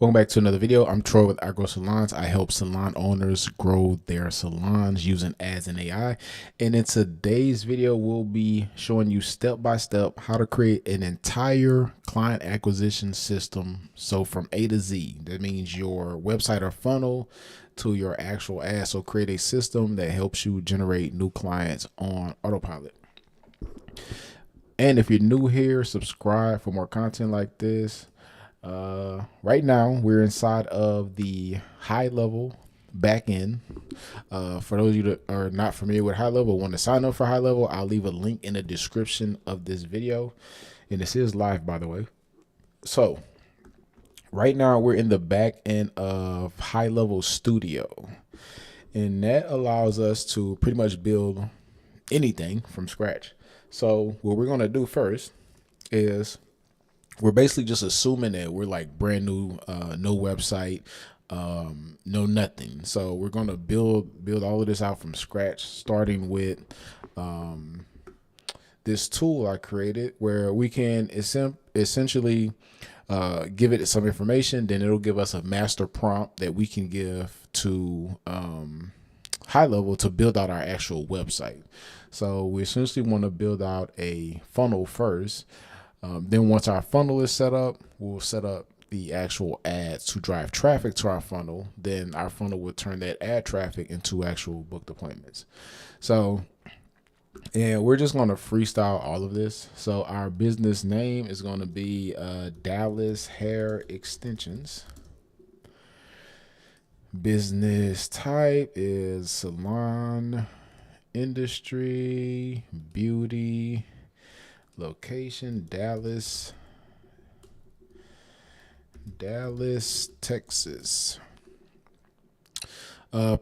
Welcome back to another video. I'm Troy with Agro Salons. I help salon owners grow their salons using ads and AI. And in today's video, we'll be showing you step by step how to create an entire client acquisition system. So from A to Z, that means your website or funnel to your actual ad. So create a system that helps you generate new clients on autopilot. And if you're new here, subscribe for more content like this. Right now we're inside of the high level back end. For those of you that are not familiar with high level, want to sign up for high level, I'll leave a link in the description of this video. And this is live, by the way. So right now we're in the back end of high level studio, and that allows us to pretty much build anything from scratch. So what we're going to do first is we're basically just assuming that we're like brand new, no website, no nothing. So we're going to build all of this out from scratch, starting with this tool I created where we can essentially give it some information. Then it'll give us a master prompt that we can give to high level to build out our actual website. So we essentially want to build out a funnel first. Then once our funnel is set up, we'll set up the actual ads to drive traffic to our funnel. Then our funnel will turn that ad traffic into actual booked appointments. So, and we're just going to freestyle all of this. So our business name is going to be Dallas Hair Extensions. Business type is salon, industry, beauty. Location, Dallas, Texas.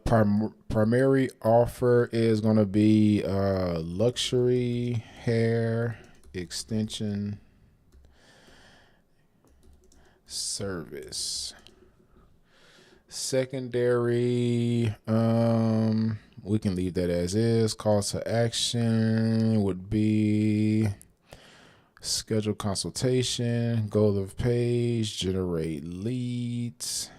Primary offer is going to be luxury hair extension service. Secondary, we can leave that as is. Call to action would be schedule consultation, goal of page, generate leads.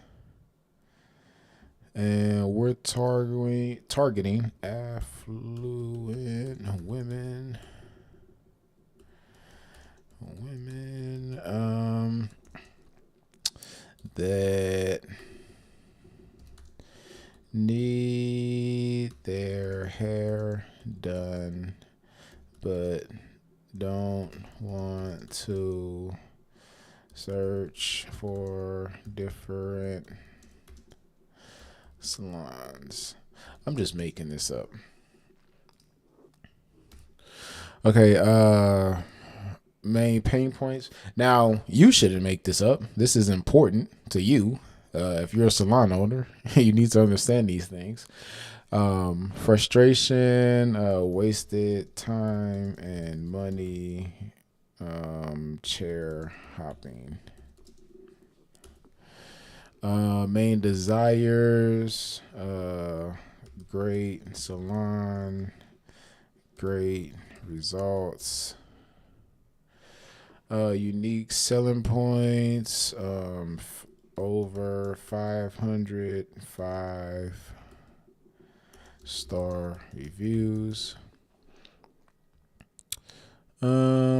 And we're targeting affluent women that need their hair done but don't want to search for different salons. I'm just making this up. Okay, main pain points. Now, you shouldn't make this up. This is important to you. If you're a salon owner, you need to understand these things. Frustration, wasted time and money, chair hopping. Main desires, great salon, great results. Unique selling points, over 505 star reviews.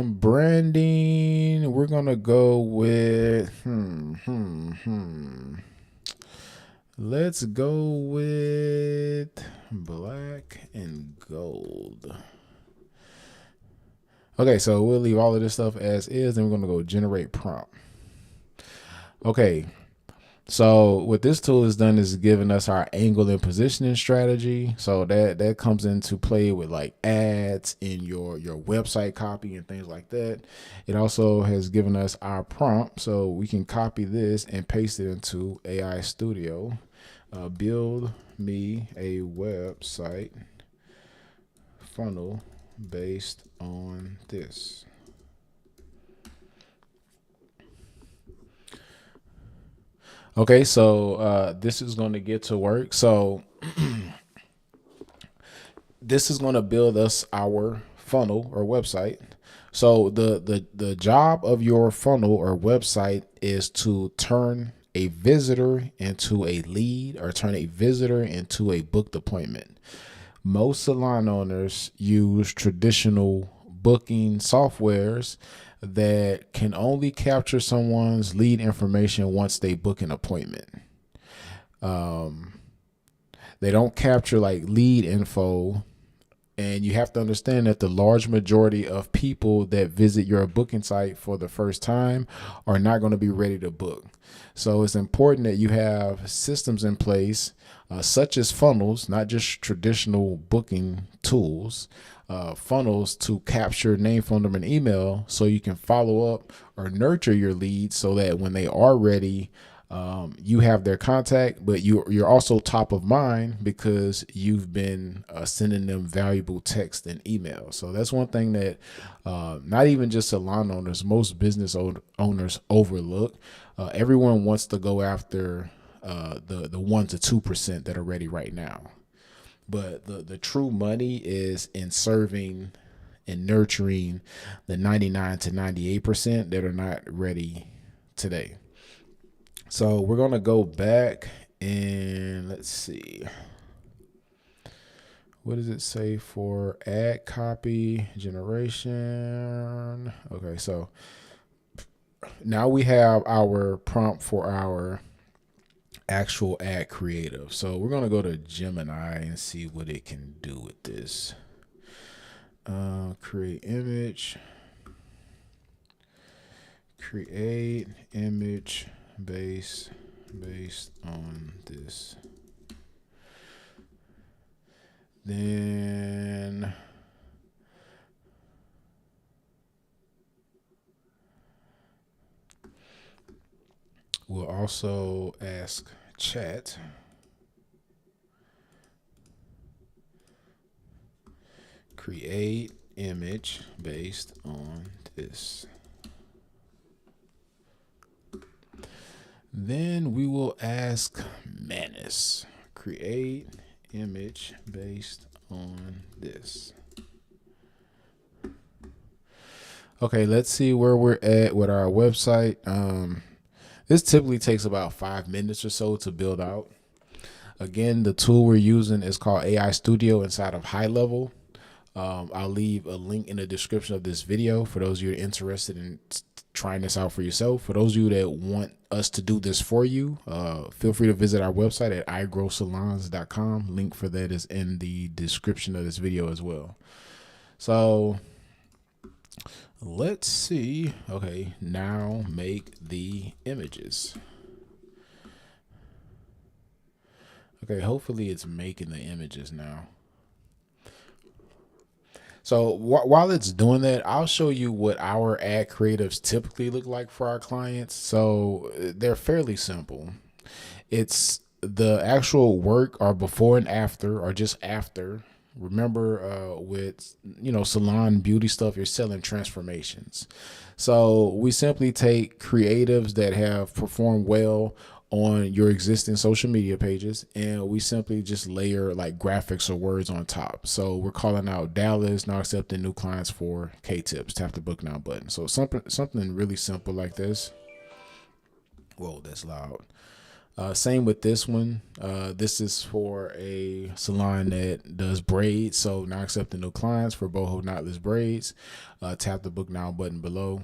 Branding, we're gonna go with let's go with black and gold. Okay, so we'll leave all of this stuff as is, and we're gonna go generate prompt. Okay, so what this tool has done is given us our angle and positioning strategy. So that comes into play with like ads in your website copy and things like that. It also has given us our prompt, so we can copy this and paste it into AI Studio. Build me a website funnel based on this. Okay, so this is going to get to work. So this is going to build us our funnel or website. So the job of your funnel or website is to turn a visitor into a lead or turn a visitor into a booked appointment. Most salon owners use traditional booking softwares that can only capture someone's lead information once they book an appointment. They don't capture like lead info. And you have to understand that the large majority of people that visit your booking site for the first time are not going to be ready to book. So it's important that you have systems in place, such as funnels, not just traditional booking tools, funnels to capture name, phone number, and email so you can follow up or nurture your leads so that when they are ready, you have their contact, but you're also top of mind because you've been sending them valuable text and email. So that's one thing that not even just salon owners, most business owners overlook. Everyone wants to go after the 1% to 2% that are ready right now. But the true money is in serving and nurturing the 99 to 98% that are not ready today. So we're going to go back and let's see. What does it say for ad copy generation? Okay, so now we have our prompt for our actual ad creative. So we're going to go to Gemini and see what it can do with this. Create image based on this. Then we'll also ask chat create image based on this. Then we will ask Manus, create image based on this. Okay, let's see where we're at with our website. This typically takes about 5 minutes or so to build out. Again, the tool we're using is called AI Studio inside of High Level. I'll leave a link in the description of this video for those of you interested in trying this out for yourself. For those of you that want us to do this for you, feel free to visit our website at igrowsalons.com. Link for that is in the description of this video as well. So let's see. Okay, now make the images. Okay, hopefully it's making the images now. So while it's doing that, I'll show you what our ad creatives typically look like for our clients. So they're fairly simple. It's the actual work or before and after or just after. Remember, with salon beauty stuff, you're selling transformations. So we simply take creatives that have performed well on your existing social media pages, and we simply just layer like graphics or words on top. So we're calling out Dallas, now accepting new clients for K-tips. Tap the book now button. So something really simple like this. Whoa, that's loud. Same with this one. This is for a salon that does braids. So now accepting new clients for boho knotless braids. Tap the book now button below.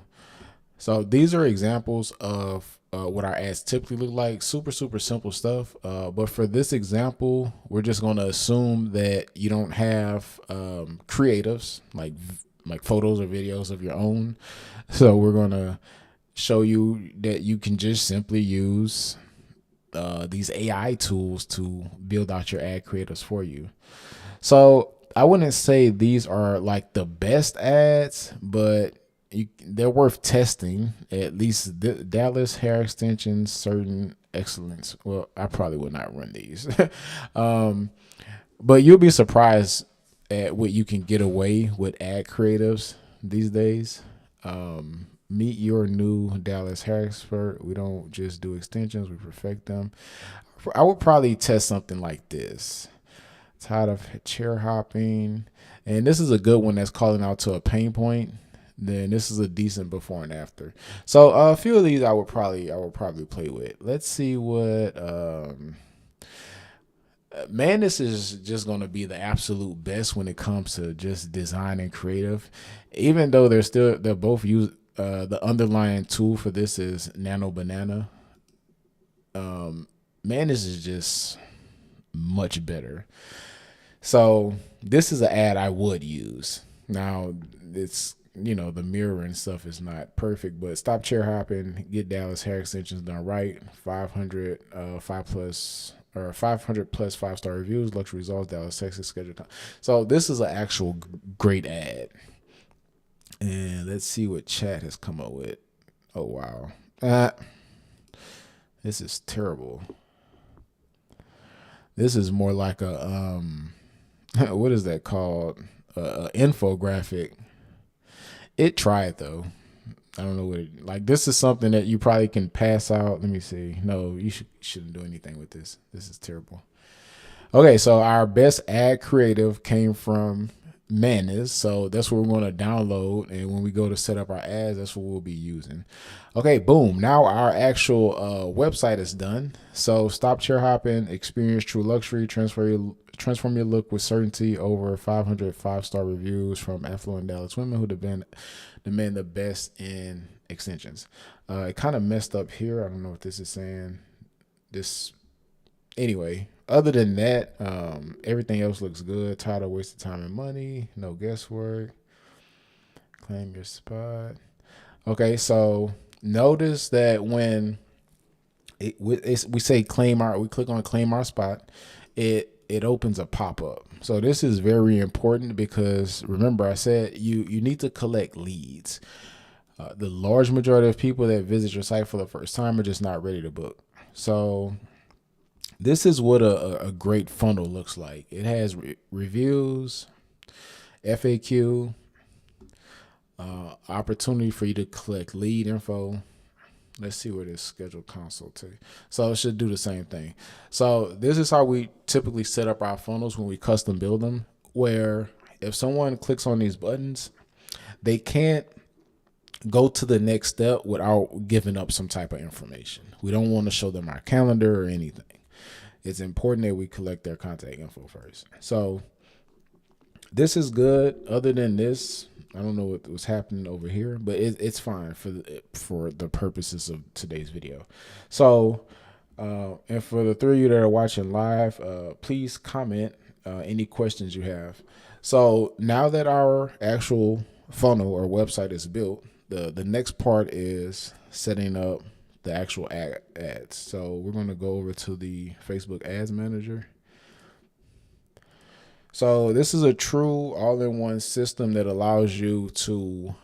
So these are examples of what our ads typically look like. Super simple stuff. But for this example, we're just going to assume that you don't have creatives like photos or videos of your own. So we're going to show you that you can just simply use these AI tools to build out your ad creatives for you. So I wouldn't say these are like the best ads, but they're worth testing. At least Dallas hair extensions, certain excellence. Well, I probably would not run these, but you'll be surprised at what you can get away with ad creatives these days. Meet your new Dallas hair expert. We don't just do extensions, we perfect them. I would probably test something like this. Tired of chair hopping. And this is a good one that's calling out to a pain point then this is a decent before and after. So a few of these I would probably play with. Let's see what man, this is just going to be the absolute best when it comes to just design and creative. Even though they're both use the underlying tool for this is Nano Banana. Man, this is just much better. So this is an ad I would use. Now it's the mirror and stuff is not perfect, but stop chair hopping, get Dallas hair extensions done right. 500 500 plus 5-star reviews, luxury results, Dallas, Texas, schedule time. So this is an actual great ad. And let's see what chat has come up with. Oh wow, this is terrible. This is more like a what is that called? Infographic. It tried though. I don't know what it like. This is something that you probably can pass out. Let me see. No, you shouldn't do anything with this. This is terrible. Okay, so our best ad creative came from Manis. So that's what we're going to download. And when we go to set up our ads, that's what we'll be using. Okay, boom. Now our actual website is done. So stop chair hopping, experience true luxury, transform your look with certainty. Over 500 5-star reviews from affluent Dallas women who demand the best in extensions. It kind of messed up here. I don't know what this is saying. Anyway, other than that, everything else looks good. Tired of wasting time and money. No guesswork. Claim your spot. Okay, so notice that when we say we click on claim our spot, it opens a pop-up. So this is very important because remember I said you need to collect leads. The large majority of people that visit your site for the first time are just not ready to book. So this is what a great funnel looks like. It has reviews, FAQ, opportunity for you to collect lead info. Let's see where this schedule console takes. So it should do the same thing. So this is how we typically set up our funnels when we custom build them, where if someone clicks on these buttons, they can't go to the next step without giving up some type of information. We don't want to show them our calendar or anything. It's important that we collect their contact info first. So this is good. Other than this, I don't know what was happening over here, but it's fine for the purposes of today's video. So, and for the three of you that are watching live, please comment any questions you have. So now that our actual funnel or website is built, the next part is setting up the actual ads. So we're going to go over to the Facebook Ads Manager. So this is a true all-in-one system that allows you to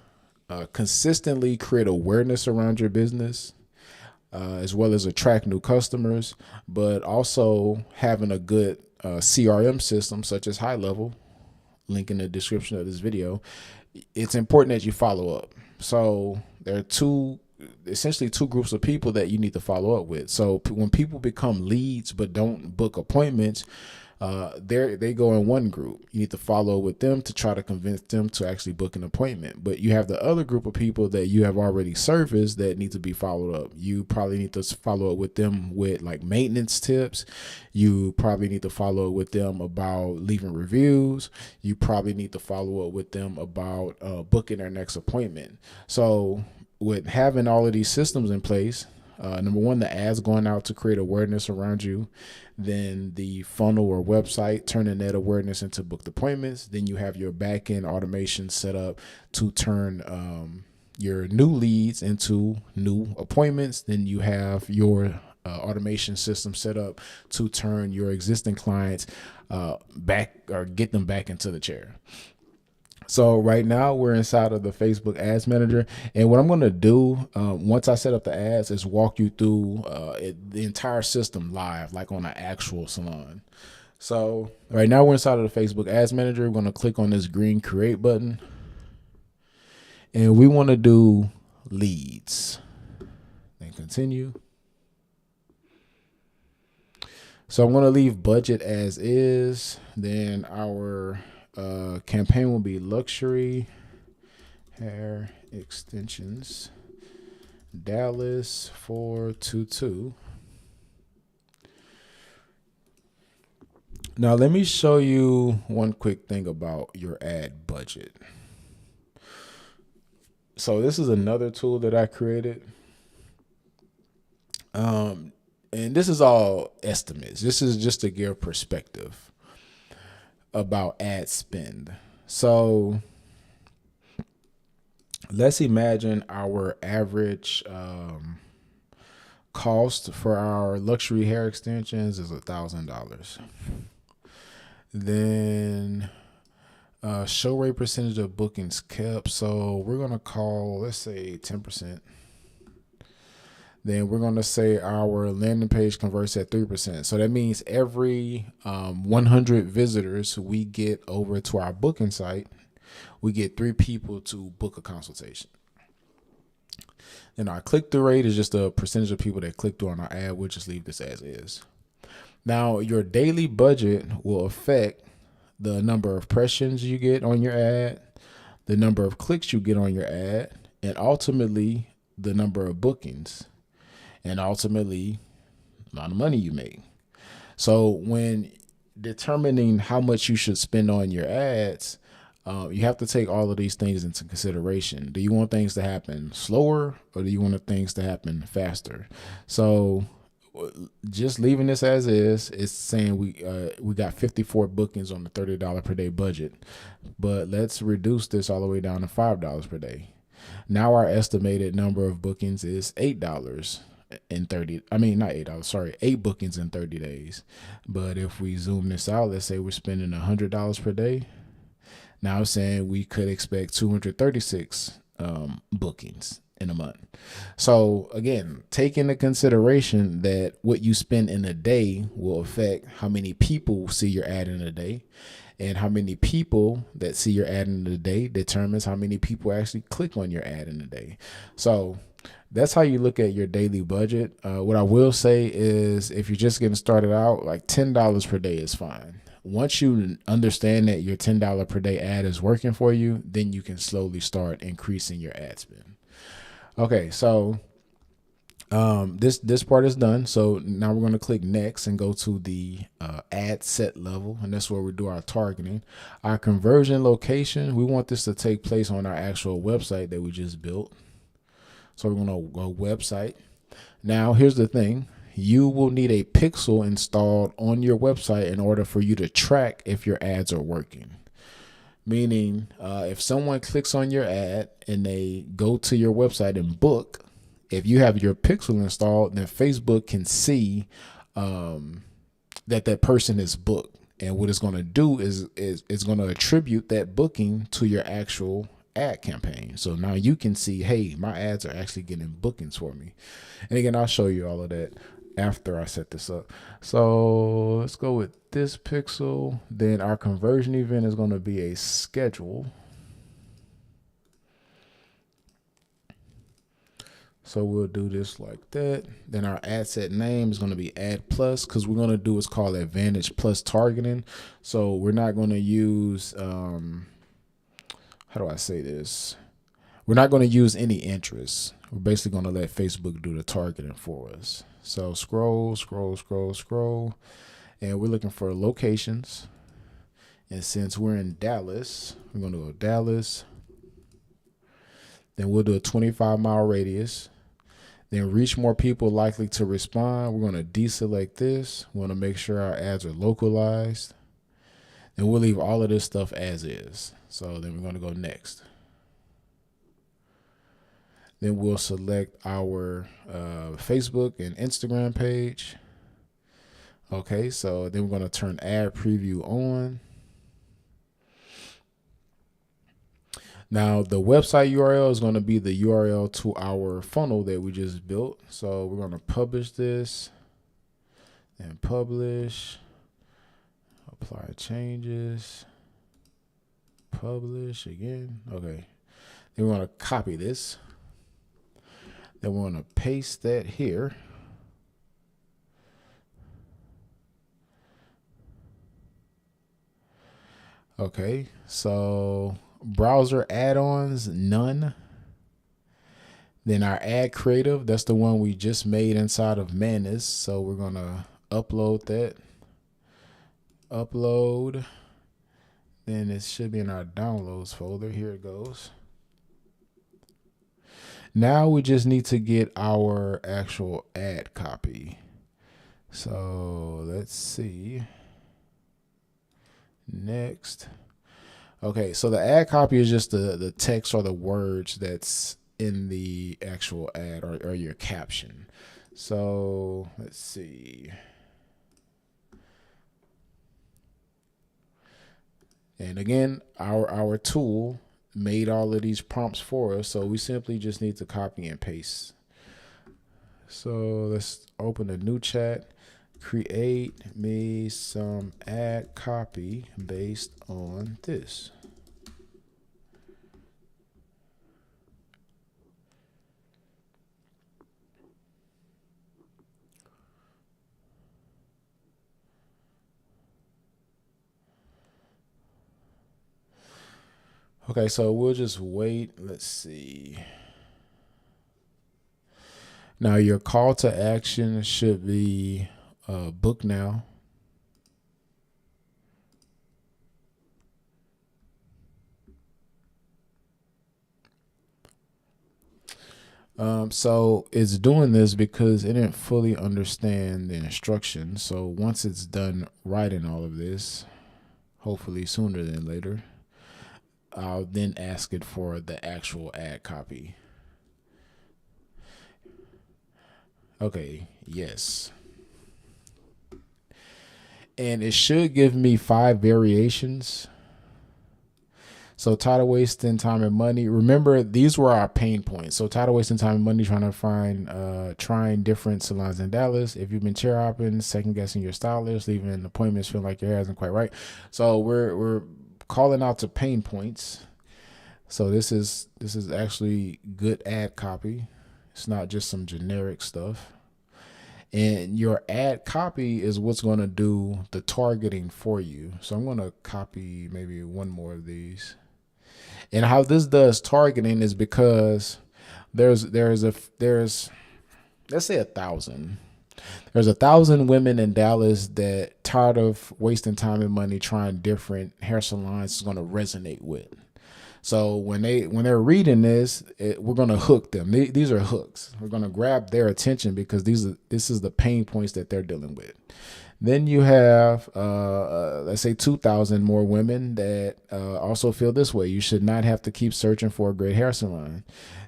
consistently create awareness around your business, as well as attract new customers, but also having a good CRM system such as High Level, link in the description of this video. It's important that you follow up. So there are essentially two groups of people that you need to follow up with. So when people become leads but don't book appointments, they go in one group. You need to follow with them to try to convince them to actually book an appointment. But you have the other group of people that you have already serviced that need to be followed up. You probably need to follow up with them with like maintenance tips. You probably need to follow up with them about leaving reviews. You probably need to follow up with them about booking their next appointment. So with having all of these systems in place, number one, the ads going out to create awareness around you, then the funnel or website turning that awareness into booked appointments. Then you have your back end automation set up to turn your new leads into new appointments. Then you have your automation system set up to turn your existing clients back or get them back into the chair. So right now we're inside of the Facebook Ads Manager, and what I'm going to do once I set up the ads is walk you through the entire system live, like on an actual salon. So right now we're inside of the Facebook Ads Manager. We're going to click on this green Create button, and we want to do leads. Then continue. So I'm going to leave budget as is. Then our campaign will be luxury Hair extensions, Dallas 422. Now let me show you one quick thing about your ad budget. So this is another tool that I created. And this is all estimates. This is just to give perspective about ad spend. So let's imagine our average cost for our luxury hair extensions is $1,000. Then show rate percentage of bookings kept. So we're gonna call, let's say 10%. Then we're going to say our landing page converts at 3%. So that means every 100 visitors we get over to our booking site, we get 3 people to book a consultation. Then our click-through rate is just a percentage of people that click through on our ad. We'll just leave this as is. Now, your daily budget will affect the number of impressions you get on your ad, the number of clicks you get on your ad, and ultimately the number of bookings. And ultimately, the amount of money you make. So when determining how much you should spend on your ads, you have to take all of these things into consideration. Do you want things to happen slower, or do you want things to happen faster? So just leaving this as is, it's saying we got 54 bookings on the $30 per day budget, but let's reduce this all the way down to $5 per day. Now our estimated number of bookings is $8 in 30, I mean, not $8, sorry, 8 bookings in 30 days. But if we zoom this out, let's say we're spending $100 per day. Now it's saying we could expect 236 bookings in a month. So again, take into consideration that what you spend in a day will affect how many people see your ad in a day. And how many people that see your ad in a day determines how many people actually click on your ad in a day. So that's how you look at your daily budget. What I will say is if you're just getting started out, like $10 per day is fine. Once you understand that your $10 per day ad is working for you, then you can slowly start increasing your ad spend. Okay, so this part is done. So now we're going to click next and go to the ad set level, and that's where we do our targeting. Our conversion location, we want this to take place on our actual website that we just built. So we're going to go website. Now here's the thing. You will need a pixel installed on your website in order for you to track if your ads are working. Meaning if someone clicks on your ad and they go to your website and book, if you have your pixel installed, then Facebook can see that person is booked. And what it's going to do is it's going to attribute that booking to your actual ad campaign. So now you can see, hey, my ads are actually getting bookings for me. And again, I'll show you all of that after I set this up. So let's go with this pixel. Then our conversion event is going to be a schedule. So we'll do this like that. Then our ad set name is going to be Ad Plus, because we're going to do what's called Advantage Plus targeting. So we're not going to use how do I say this? We're not going to use any interests. We're basically going to let Facebook do the targeting for us. So scroll, and we're looking for locations. And since we're in Dallas, we're going to go Dallas. Then we'll do a 25-mile radius. Then reach more people likely to respond. We're going to deselect this. We want to make sure our ads are localized. And we'll leave all of this stuff as is. So then we're going to go next. Then we'll select our Facebook and Instagram page. Okay, so then we're going to turn ad preview on. Now the website URL is going to be the URL to our funnel that we just built. So we're going to publish this and publish, apply changes, publish again. Okay. Then we're going to copy this. Then we're going to paste that here. Okay, so browser add-ons, none. Then our ad creative, that's the one we just made inside of Manus. So we're going to upload that. Upload. Then it should be in our downloads folder. Here it goes. Now we just need to get our actual ad copy. So let's see. Next. Okay, so the ad copy is just the text or the words that's in the actual ad or your caption. So let's see. And again, our tool made all of these prompts for us, so we simply just need to copy and paste. So let's open a new chat. Create me some ad copy based on this. Okay, so we'll just wait. Let's see. Now your call to action should be book now. So it's doing this because it didn't fully understand the instructions. So once it's done writing all of this, hopefully sooner than later, I'll then ask it for the actual ad copy. Okay, yes. And it should give me 5 variations. So tired of wasting time and money. Remember, these were our pain points. So tired of wasting time and money trying to find, trying different salons in Dallas. If you've been chair hopping, second guessing your stylist, leaving appointments feeling like your hair isn't quite right. So we're calling out to pain points. So this is actually good ad copy. It's not just some generic stuff. And your ad copy is what's going to do the targeting for you. So I'm going to copy maybe one more of these. And how this does targeting is because there's let's say 1,000. There's 1,000 women in Dallas that tired of wasting time and money trying different hair salons is going to resonate with. So when they're reading this, we're going to hook them. These are hooks. We're going to grab their attention because this is the pain points that they're dealing with. Then you have, let's say 2,000 more women that also feel this way. You should not have to keep searching for a great hair salon.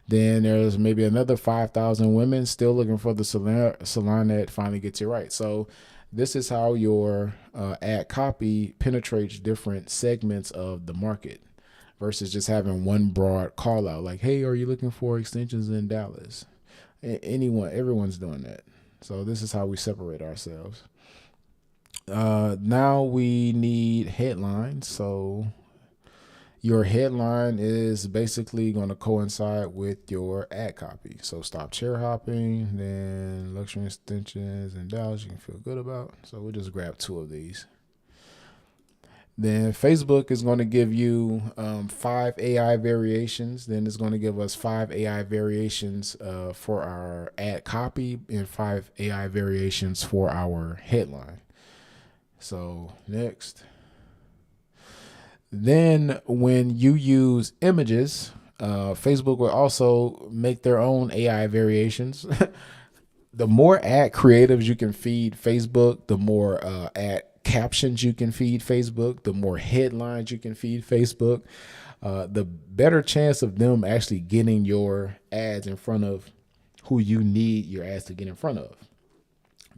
Then there's maybe another 5,000 women still looking for the salon that finally gets it right. So this is how your ad copy penetrates different segments of the market versus just having one broad call out like, hey, are you looking for extensions in Dallas? Everyone's doing that. So this is how we separate ourselves. Now we need headlines. So your headline is basically going to coincide with your ad copy. So stop chair hopping, then luxury extensions in Dallas you can feel good about. So we'll just grab 2 of these. Then Facebook is going to give you 5 AI variations. Then it's going to give us 5 AI variations for our ad copy and 5 AI variations for our headline. So next. Then when you use images, Facebook will also make their own AI variations. The more ad creatives you can feed Facebook, the more ad captions you can feed Facebook, the more headlines you can feed Facebook, the better chance of them actually getting your ads in front of who you need your ads to get in front of,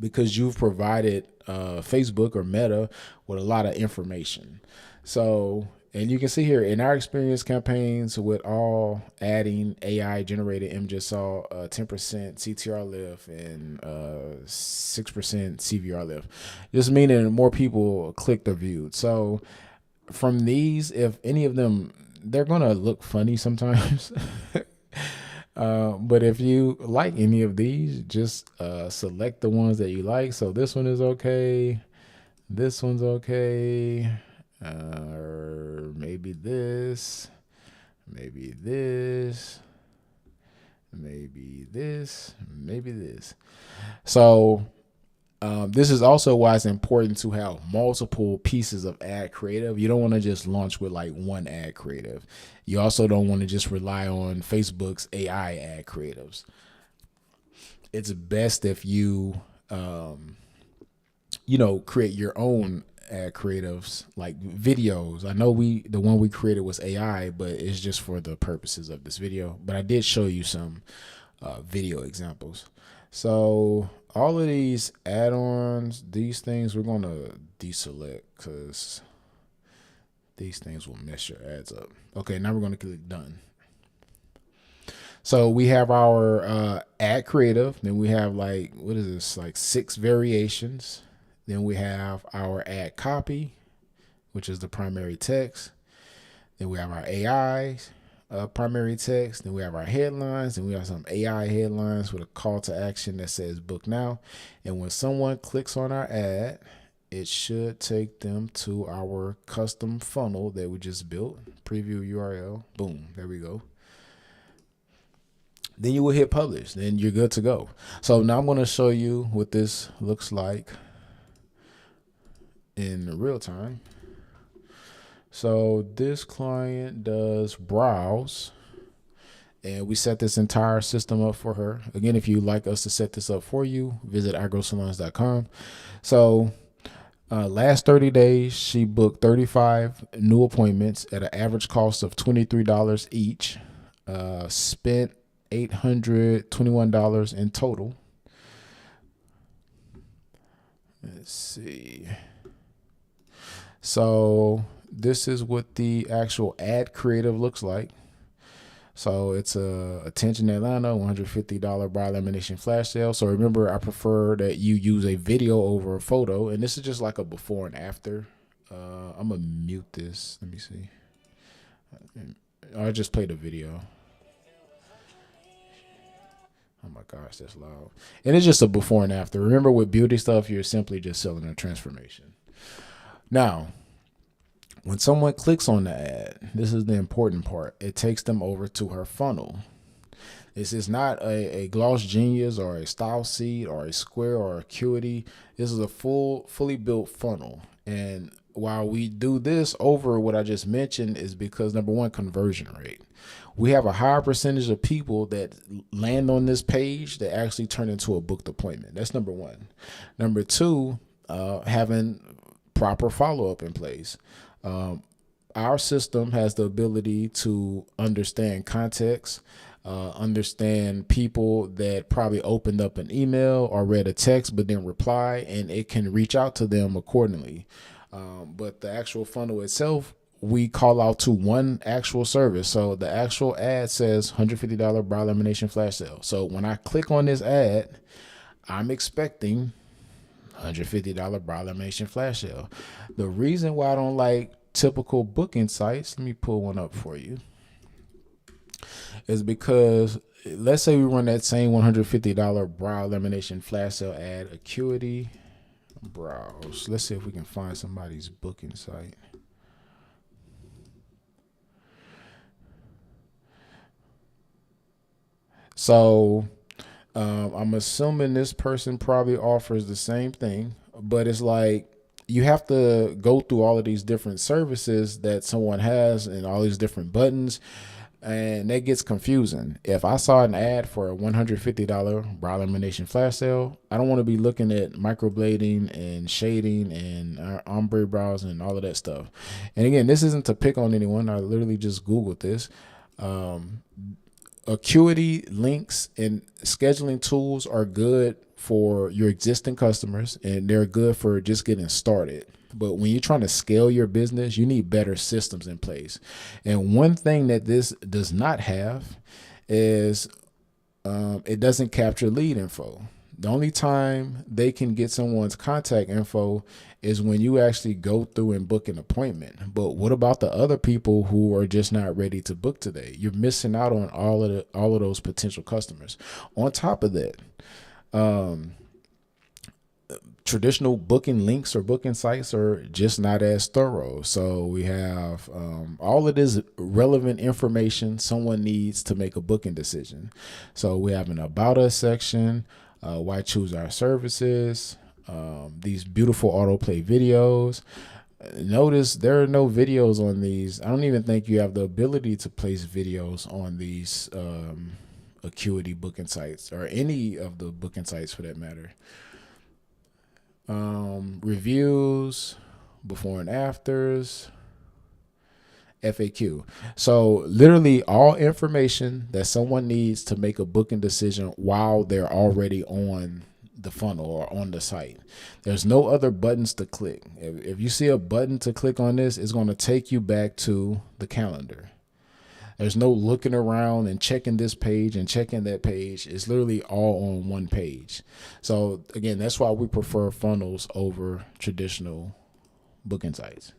because you've provided Facebook or Meta with a lot of information. So, and you can see here in our experience campaigns with all adding AI generated images saw 10% CTR lift and 6% CVR lift. Just meaning more people clicked or viewed. So from these, if any of them, they're going to look funny sometimes. But if you like any of these, just select the ones that you like. So this one is okay. This one's okay. Or maybe this. maybe this, maybe this, maybe this. So this is also why it's important to have multiple pieces of ad creative. You don't want to just launch with like one ad creative. You also don't want to just rely on Facebook's AI ad creatives. It's best if you, create your own ad creatives like videos. I know the one we created was AI, but it's just for the purposes of this video. But I did show you some video examples. So all of these add-ons, these things we're going to deselect because these things will mess your ads up. Okay, now we're going to click done. So we have our ad creative. Then we have like, what is this? Like 6 variations. Then we have our ad copy, which is the primary text. Then we have our AI primary text. Then we have our headlines. And we have some AI headlines with a call to action that says book now. And when someone clicks on our ad, it should take them to our custom funnel that we just built. Preview URL. Boom. There we go. Then you will hit publish. Then you're good to go. So now I'm going to show you what this looks like in real time. So this client does browse, and we set this entire system up for her. Again, if you'd like us to set this up for you, visit igrosalons.com. So last 30 days, she booked 35 new appointments at an average cost of $23 each. Spent $821 in total. Let's see. So this is what the actual ad creative looks like. So it's a Attention Atlanta $150 brow lamination flash sale. So remember, I prefer that you use a video over a photo, and this is just like a before and after. I'm gonna mute this. Let me see. I just played a video. Oh my gosh, that's loud. And it's just a before and after. Remember, with beauty stuff, you're simply just selling a transformation. Now, when someone clicks on the ad, this is the important part. It takes them over to her funnel. This is not a Gloss Genius or a Style Seed or a Square or a Acuity. This is a fully built funnel. And while we do this over what I just mentioned is because, number one, conversion rate. We have a higher percentage of people that land on this page that actually turn into a booked appointment. That's number one. Number two, having proper follow-up in place. Our system has the ability to understand context, understand people that probably opened up an email or read a text but didn't reply, and it can reach out to them accordingly. But the actual funnel itself, we call out to one actual service. So the actual ad says $150 brow lamination flash sale. So when I click on this ad, I'm expecting $150 brow lamination flash sale. The reason why I don't like typical booking sites, let me pull one up for you, is because let's say we run that same $150 brow lamination flash sale ad, Acuity brows. Let's see if we can find somebody's booking site. So I'm assuming this person probably offers the same thing, but it's like you have to go through all of these different services that someone has and all these different buttons, and that gets confusing. If I saw an ad for a $150 brow lamination flash sale, I don't want to be looking at microblading and shading and ombre brows and all of that stuff. And again, this isn't to pick on anyone. I literally just Googled this. Acuity links and scheduling tools are good for your existing customers, and they're good for just getting started. But when you're trying to scale your business, you need better systems in place. And one thing that this does not have is it doesn't capture lead info. The only time they can get someone's contact info is when you actually go through and book an appointment. But what about the other people who are just not ready to book today? You're missing out on all of those potential customers. On top of that, traditional booking links or booking sites are just not as thorough. So we have all of this relevant information someone needs to make a booking decision. So we have an about us section, why choose our services, these beautiful autoplay videos. Notice there are no videos on these. I don't even think you have the ability to place videos on these Acuity booking sites or any of the booking sites for that matter. Reviews, before and afters, FAQ. So literally all information that someone needs to make a booking decision while they're already on the funnel or on the site. There's no other buttons to click. If you see a button to click on this, it's going to take you back to the calendar. There's no looking around and checking this page and checking that page. It's literally all on one page. So again, that's why we prefer funnels over traditional booking sites.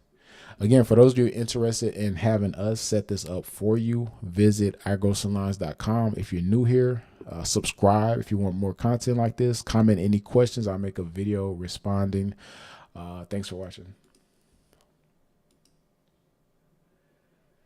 Again, for those of you interested in having us set this up for you, visit igrowsalons.com. If you're new here, subscribe if you want more content like this. Comment any questions. I'll make a video responding. Thanks for watching.